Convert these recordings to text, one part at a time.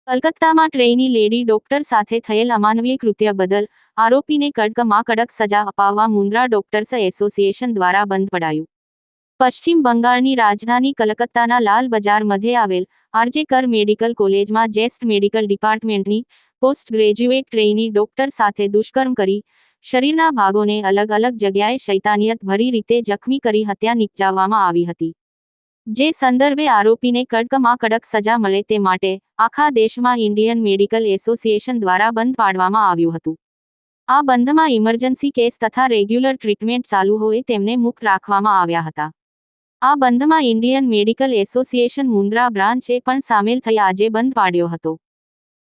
કલકત્તામાં trainee lady doctor સાથે થયેલ અમાનવીય કૃત્ય બદલ આરોપીને કડકમાં કડક સજા અપાવવા મુન્દ્રા ડોક્ટર્સ એસોસિએશન દ્વારા બંધ પડાયું. પશ્ચિમ બંગાળની રાજધાની કલકત્તાના લાલ બજાર મધ્યે આવેલ આરજે કર મેડિકલ કોલેજમાં જેસ્ટ મેડિકલ ડિપાર્ટમેન્ટની પોસ્ટ ગ્રેજ્યુએટ ટ્રેની ડોક્ટર સાથે દુષ્કર્મ કરી શરીરના ભાગોને અલગ અલગ જગ્યાએ શૈતાનિયત ભરી રીતે જખમી કરી હત્યા નિપજાવવામાં આવી હતી. જે સંદર્ભે આરોપીને કડકમાં કડક સજા મળે તે માટે આખા દેશમાં ઇન્ડિયન મેડિકલ એસોસિએશન દ્વારા બંધ પાડવામાં આવ્યું હતું. આ બંધમાં ઇમરજન્સી કેસ તથા રેગ્યુલર ટ્રીટમેન્ટ ચાલુ હોય તેમને મુક્ત રાખવામાં આવ્યા હતા. આ બંધમાં ઇન્ડિયન મેડિકલ એસોસિએશન મુન્દ્રા બ્રાન્ચે પણ સામેલ થઈ આજે બંધ પાડ્યો હતો.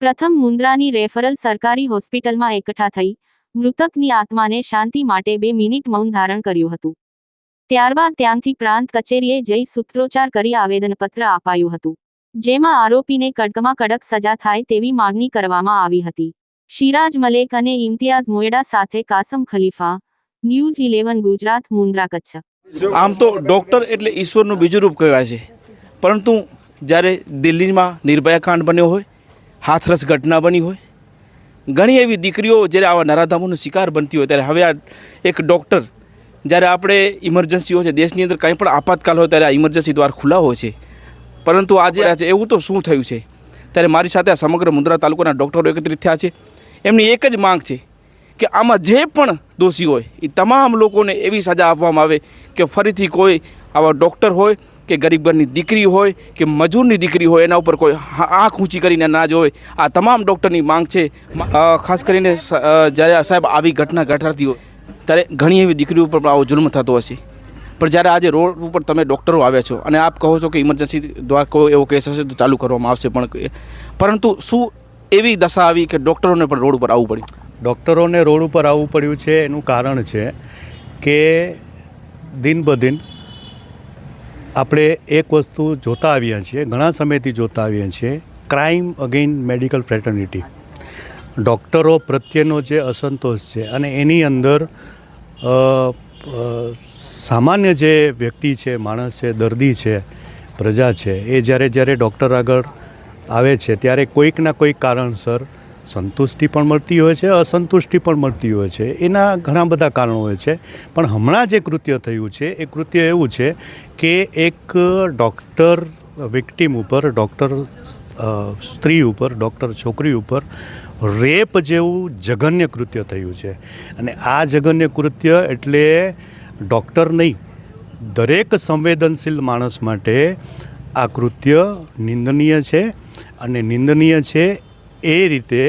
પ્રથમ મુન્દ્રાની રેફરલ સરકારી હોસ્પિટલમાં એકઠા થઈ મૃતકની આત્માને શાંતિ માટે 2 મિનિટ મૌન ધારણ કર્યું હતું. ત્યારબાદ ત્યાંથી પ્રાંત કચેરીએ જઈ સૂત્રોચ્ચાર કરી આવેદનપત્ર અપાયું હતું, જેમાં આરોપીને કડકમાં કડક સજા થાય તેવી માંગણી કરવામાં આવી હતી. શિરાજ મલેક અને ઇમ્તિયાઝ મોયડા સાથે કાસમ ખલીફા, ન્યૂઝ 11 ગુજરાત, મુન્દ્રા, કચ્છ. આમ તો ડૉક્ટર એટલે ઈશ્વરનું બીજું રૂપ કહેવાય છે, પરંતુ જ્યારે દિલ્હીમાં નિર્ભયા કાંડ બન્યો હોય, હાથરસ ઘટના બની હોય, ઘણી એવી દીકરીઓ જ્યારે આવા નરાધમોનો શિકાર બનતી હોય, ત્યારે હવે આ એક ડૉક્ટર જ્યારે આપણે ઇમરજન્સી હોય છે, દેશની અંદર કંઈ પણ આપાતકાલ હોય ત્યારે આ ઇમરજન્સી દ્વાર ખુલ્લા હોય છે, પરંતુ આજે એવું તો શું થયું છે? ત્યારે મારી સાથે આ સમગ્ર મુન્દ્રા તાલુકાના ડૉક્ટરો એકત્રિત થયા છે. એમની એક જ માંગ છે કે આમાં જે પણ દોષી હોય એ તમામ લોકોને એવી સજા આપવામાં આવે કે ફરીથી કોઈ આવા ડૉક્ટર હોય કે ગરીબ ઘરની દીકરી હોય કે મજૂરની દીકરી હોય એના ઉપર કોઈ આંખ ઊંચી કરીને ના જોવે. આ તમામ ડૉક્ટરની માંગ છે. ખાસ કરીને જ્યારે સાહેબ આવી ઘટના ઘટાડતી હોય ત્યારે ઘણી એવી દીકરીઓ ઉપર પણ આવો જુલ્મ થતો હશે, પણ જ્યારે આજે રોડ ઉપર તમે ડૉક્ટરો આવ્યા છો અને આપ કહો છો કે ઇમરજન્સી દ્વારા કોઈ એવો કેસ હશે તો ચાલુ કરવામાં આવશે, પરંતુ શું એવી દશા આવી કે ડૉક્ટરોને પણ રોડ ઉપર આવવું પડ્યું? ડૉક્ટરોને રોડ ઉપર આવવું પડ્યું છે એનું કારણ છે કે દિન બદિન આપણે એક વસ્તુ જોતા આવ્યા છીએ, ઘણા સમયથી જોતા આવ્યા છીએ, ક્રાઇમ અગેઇન મેડિકલ ફ્રેટર્નિટી. ડૉક્ટરો પ્રત્યેનો જે અસંતોષ છે અને એની અંદર સામાન્ય જે વ્યક્તિ છે, માણસ છે, દર્દી છે, પ્રજા છે, એ જ્યારે ડૉક્ટર આગળ આવે છે ત્યારે કોઈકના કોઈક કારણસર સંતુષ્ટિ પણ મળતી હોય છે, અસંતુષ્ટિ પણ મળતી હોય છે. એના ઘણા બધા કારણો હોય છે. પણ હમણાં જે કૃત્ય થયું છે એ કૃત્ય એવું છે કે એક ડૉક્ટર વિક્ટિમ ઉપર, ડૉક્ટર સ્ત્રી ઉપર, ડૉક્ટર છોકરી ઉપર રેપ જેવું જઘન્ય કૃત્ય થયું છે. અને આ જઘન્ય કૃત્ય એટલે ડૉક્ટર નહીં, દરેક સંવેદનશીલ માણસ માટે આ કૃત્ય નિંદનીય છે. અને નિંદનીય છે એ રીતે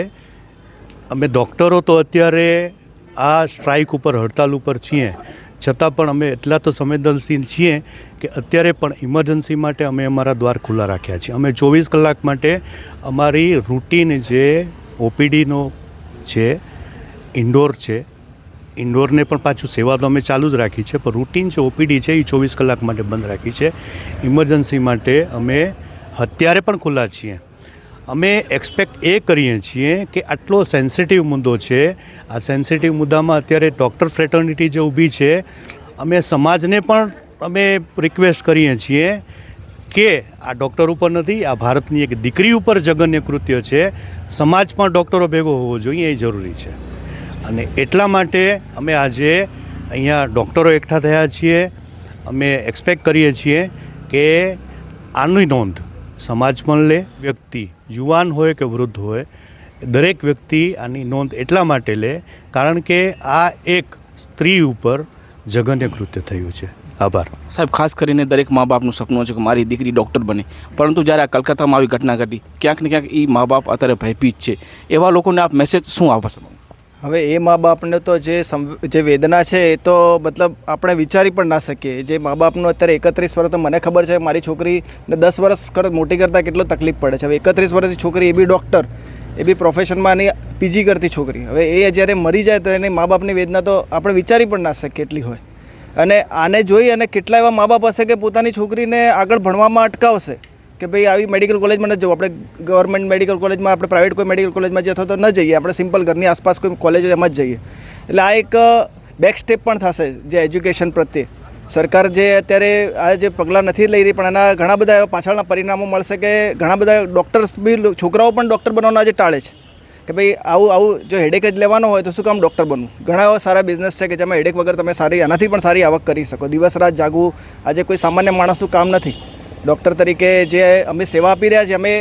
અમે ડૉક્ટરો તો અત્યારે આ સ્ટ્રાઇક ઉપર, હડતાલ ઉપર છીએ, છતાં પણ અમે એટલા તો સંવેદનશીલ છીએ કે અત્યારે પણ ઇમરજન્સી માટે અમે અમારા દ્વાર ખુલ્લા રાખ્યા છીએ. અમે 24 કલાક માટે અમારી રૂટીન જે ઓપીડીનો છે, ઇન્ડોર છે, ઇન્ડોરને પણ પાછું સેવા તો અમે ચાલુ જ રાખી છે, પણ રૂટીન જે ઓપીડી છે એ 24 કલાક માટે બંધ રાખી છે. ઇમરજન્સી માટે અમે અત્યારે પણ ખુલ્લા છીએ. અમે એક્સપેક્ટ એ કરીએ છીએ કે આટલો સેન્સિટિવ મુદ્દો છે, આ સેન્સિટિવ મુદ્દામાં અત્યારે ડૉક્ટર ફ્રેટર્નિટી જે ઊભી છે, અમે સમાજને પણ અમે રિક્વેસ્ટ કરીએ છીએ કે આ ડૉક્ટર ઉપર નથી, આ ભારતની એક દીકરી ઉપર જઘન્ય કૃત્ય છે, સમાજ પણ ડૉક્ટરો ભેગો હોવો જોઈએ, એ જરૂરી છે. અને એટલા માટે અમે આજે અહીંયા ડૉક્ટરો એકઠા થયા છીએ. અમે એક્સપેક્ટ કરીએ છીએ કે આની નોંધ સમાજ પણ લે, વ્યક્તિ યુવાન હોય કે વૃદ્ધ હોય, દરેક વ્યક્તિ આની નોંધ એટલા માટે લે કારણ કે આ એક સ્ત્રી ઉપર જઘન્ય કૃત્ય થયું છે. આભાર સાહેબ. ખાસ કરીને દરેક મા બાપનું સપનું છે કે મારી દીકરી ડૉક્ટર બને, પરંતુ જ્યારે આ કલકત્તામાં આવી ઘટના ઘટી, ક્યાંક ને ક્યાંક એ મા બાપ અત્યારે ભયભીત છે. એવા લોકોને આપ મેસેજ શું આપશો? હવે એ મા બાપને તો જે વેદના છે એ તો મતલબ આપણે વિચારી પણ ના શકીએ. જે મા બાપનું અત્યારે 31 વર્ષ, તો મને ખબર છે મારી છોકરીને 10 વર્ષ મોટી કરતાં કેટલો તકલીફ પડે છે. હવે 31 વર્ષની છોકરી, એ બી ડૉક્ટર, એ બી પ્રોફેશનમાં એની પીજી કરતી છોકરી, હવે એ જ્યારે મરી જાય તો એની મા બાપની વેદના તો આપણે વિચારી પણ ના શકીએ એટલી હોય. અને આને જોઈ અને કેટલા એવા મા બાપ હશે કે પોતાની છોકરીને આગળ ભણવામાં અટકાવશે કે ભાઈ આવી મેડિકલ કોલેજમાં ન જવું, આપણે ગવર્મેન્ટ મેડિકલ કોલેજમાં, આપણે પ્રાઇવેટ કોઈ મેડિકલ કોલેજમાં જઈએ અથવા તો ન જઈએ, આપણે સિમ્પલ ઘરની આસપાસ કોઈ કોલેજ એમાં જ જઈએ. એટલે આ એક બેક સ્ટેપ પણ થશે જે એજ્યુકેશન પ્રત્યે. સરકાર જે અત્યારે આ જે પગલાં નથી લઈ રહી, પણ એના ઘણા બધા એવા પાછળના પરિણામો મળશે કે ઘણા બધા ડૉક્ટર્સ બી, છોકરાઓ પણ ડૉક્ટર બનવાના આજે ટાળે છે કે ભાઈ આવું જો હેડેક જ લેવાનો હોય તો શું કામ ડૉક્ટર બનવું. ઘણા એવા સારા બિઝનેસ છે કે જેમાં હેડેક વગર તમે આનાથી પણ સારી આવક કરી શકો. દિવસ રાત જાગવું આજે કોઈ સામાન્ય માણસનું કામ નથી. ડૉક્ટર તરીકે જે અમે સેવા આપી રહ્યા છીએ, અમે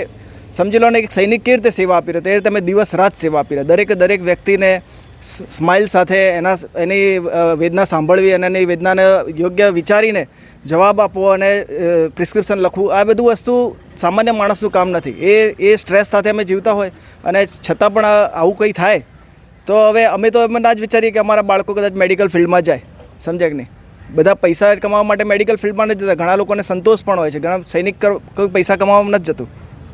સમજી લો ને એક સૈનિક કેવી રીતે સેવા આપી રહ્યા, તે રીતે અમે દિવસ રાત સેવા આપી રહ્યા. દરેક વ્યક્તિને સ્માઇલ સાથે એની વેદના સાંભળવી અને એની વેદનાને યોગ્ય વિચારીને જવાબ આપવો અને પ્રિસ્ક્રિપ્શન લખવું, આ બધું વસ્તુ સામાન્ય માણસનું કામ નથી. એ સ્ટ્રેસ સાથે અમે જીવતા હોય અને છતાં પણ આવું કંઈ થાય તો હવે અમે તો એમ ના જ વિચારીએ કે અમારા બાળકો કદાચ મેડિકલ ફિલ્ડમાં જાય. સમજ્યા કે નહીં? બધા પૈસા કમાવા માટે મેડિકલ ફિલ્ડમાં નથી જતા. ઘણા લોકોને સંતોષ પણ હોય છે. ઘણા સૈનિક કોઈ પૈસા કમાવામાં નથી જતું,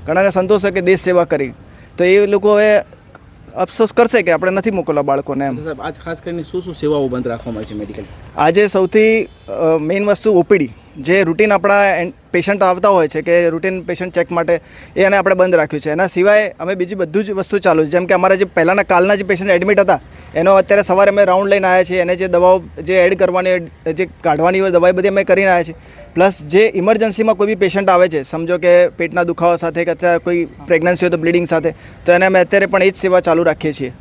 ઘણાને સંતોષ હોય કે દેશ સેવા કરી. તો એ લોકો હવે અફસોસ કરશે કે આપણે નથી મોકલવા બાળકોને એમ. સાહેબ, આજ ખાસ કરીને શું સેવાઓ બંધ રાખવામાં આવે છે મેડિકલ? આજે સૌથી મેઇન વસ્તુ ઓપીડી, જે રૂટીન આપણા પેશન્ટ આવતા હોય છે કે રૂટીન પેશન્ટ ચેક માટે, એ એને આપણે બંધ રાખ્યું છે. એના સિવાય અમે બીજી બધું જ વસ્તુ ચાલુ છે. જેમ કે અમારા જે પહેલાંના કાલના જે પેશન્ટ એડમિટ હતા એનો અત્યારે સવારે અમે રાઉન્ડ લઈને આવ્યા છીએ. એને જે દવાઓ જે એડ કરવાની, જે કાઢવાની હોય દવાઈ બધી અમે કરીને આવ્યા છીએ. પ્લસ જે ઇમરજન્સીમાં કોઈ બી પેશન્ટ આવે છે, સમજો કે પેટના દુખાવા સાથે કે અથવા કોઈ પ્રેગ્નન્સી હોય તો બ્લીડિંગ સાથે, તો એને અમે અત્યારે પણ એ જ સેવા ચાલુ રાખીએ છીએ.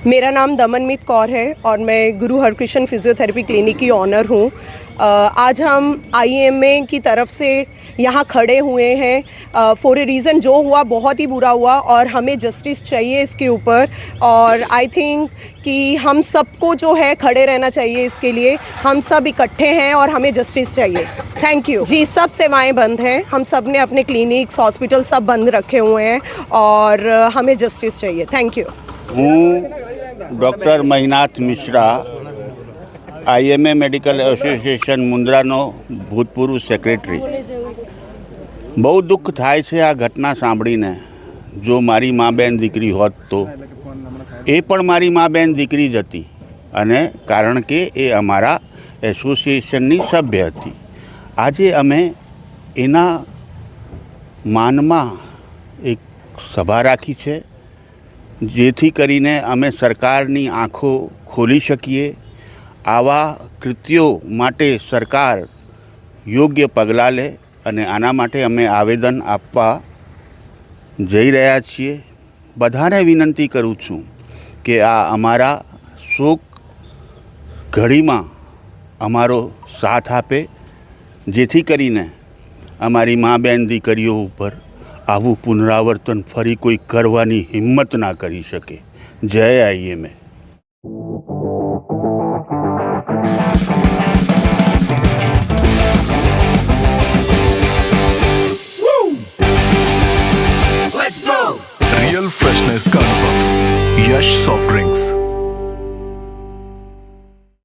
मेरा नाम दमनमीत कौर है और मैं गुरु हरकृष्ण फिजियोथेरेपी क्लिनिक की ऑनर हूँ. आज हम IMA की तरफ से यहाँ खड़े हुए हैं फॉर ए रीज़न. जो हुआ बहुत ही बुरा हुआ और हमें जस्टिस चाहिए इसके ऊपर. और आई थिंक कि हम सबको जो है खड़े रहना चाहिए इसके लिए. हम सब इकट्ठे हैं और हमें जस्टिस चाहिए. थैंक यू जी. सब सेवाएं बंद हैं, हम सब ने अपने क्लिनिक्स, हॉस्पिटल सब बंद रखे हुए हैं और हमें जस्टिस चाहिए. Thank you. હું doctor Mahinath Mishra, IMA medical association મુન્દ્રાનો ભૂતપૂર્વ સેક્રેટરી. બહુ દુઃખ થાય છે આ ઘટના સાંભળીને. જો મારી મા બેન દીકરી હોત તો એ પણ મારી મા બેન દીકરી જ હતી, અને કારણ કે એ અમારા એસોસિએશનની સભ્ય હતી. આજે અમે એના માનમાં એક સભા રાખી છે, જેથી કરીને અમે સરકારની આંખો ખોલી શકીએ. આવા કૃત્યો માટે સરકાર યોગ્ય પગલાં લે, અને આના માટે અમે આવેદન આપવા જઈ રહ્યા છીએ. બધાને વિનંતી કરું છું કે આ અમારા શોક ઘડીમાં અમારો સાથ આપે, જેથી કરીને અમારી મા બેન દીકરીઓ ઉપર આવું પુનરાવર્તન ફરી કોઈ કરવાની હિંમત ના કરી શકે. જય IMA. रियल फ्रेशनेस का अनुभव, यश सॉफ्ट ड्रिंक्स.